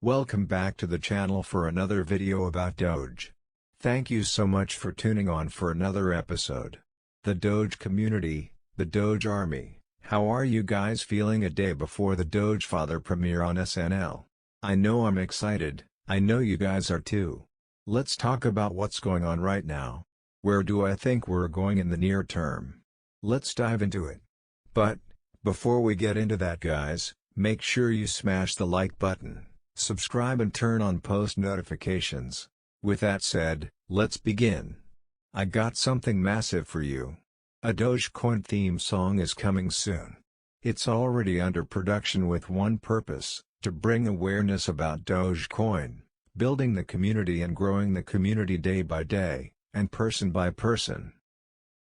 Welcome back to the channel for another video about Doge. Thank you so much for tuning on for another episode. The Doge community, the Doge army, how are you guys feeling a day before the Doge Father premiere on SNL? I know I'm excited, I know you guys are too. Let's talk about what's going on right now. Where do I think we're going in the near term? Let's dive into it. But, before we get into that guys, make sure you smash the like button, subscribe and turn on post notifications. With that said, let's begin. I got something massive for you. A Dogecoin theme song is coming soon. It's already under production with one purpose, to bring awareness about Dogecoin, building the community and growing the community day by day, and person by person.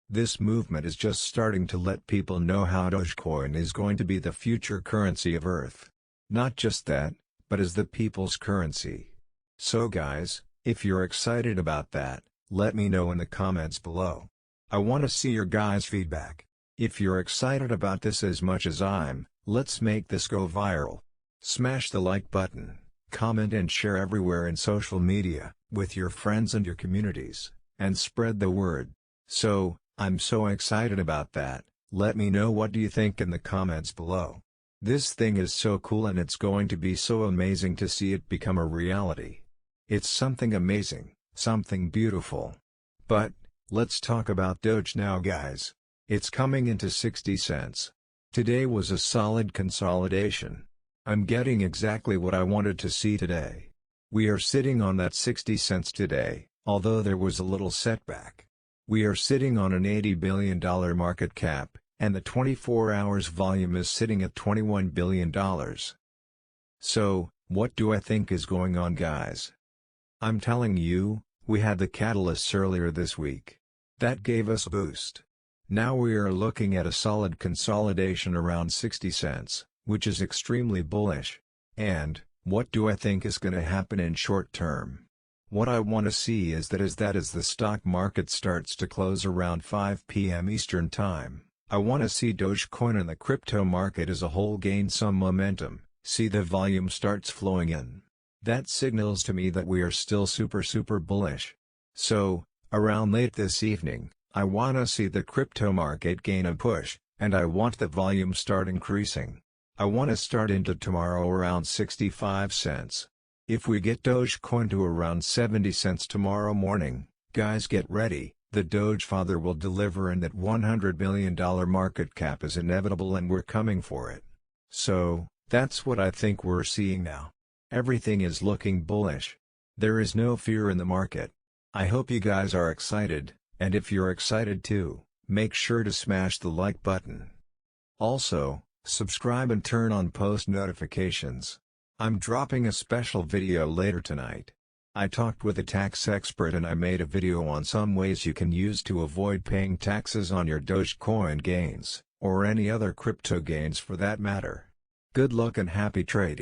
This movement is just starting to let people know how Dogecoin is going to be the future currency of Earth. Not just that, but as the people's currency. So guys, if you're excited about that, let me know in the comments below. I want to see your guys' feedback. If you're excited about this as much as I'm, let's make this go viral. Smash the like button, comment and share everywhere in social media, with your friends and your communities, and spread the word. So, I'm so excited about that. Let me know what do you think in the comments below. This thing is so cool and it's going to be so amazing to see it become a reality. It's something amazing, something beautiful. But, let's talk about Doge now guys. It's coming into 60 cents. Today was a solid consolidation. I'm getting exactly what I wanted to see today. We are sitting on that 60 cents today, although there was a little setback. We are sitting on an $80 billion market cap, and the 24 hours volume is sitting at $21 billion. So, what do I think is going on guys? I'm telling you, we had the catalysts earlier this week. That gave us a boost. Now we are looking at a solid consolidation around 60 cents, which is extremely bullish. And, what do I think is going to happen in short term? What I want to see is that as the stock market starts to close around 5 p.m. Eastern Time, I want to see Dogecoin and the crypto market as a whole gain some momentum, see the volume starts flowing in. That signals to me that we are still super bullish. So, around late this evening, I want to see the crypto market gain a push, and I want the volume start increasing. I want to start into tomorrow around 65 cents. If we get Dogecoin to around 70 cents tomorrow morning, guys get ready, the Doge Father will deliver and that $100 billion market cap is inevitable and we're coming for it. So, that's what I think we're seeing now. Everything is looking bullish. There is no fear in the market. I hope you guys are excited, and if you're excited too, make sure to smash the like button. Also, subscribe and turn on post notifications. I'm dropping a special video later tonight. I talked with a tax expert and I made a video on some ways you can use to avoid paying taxes on your Dogecoin gains, or any other crypto gains for that matter. Good luck and happy trading.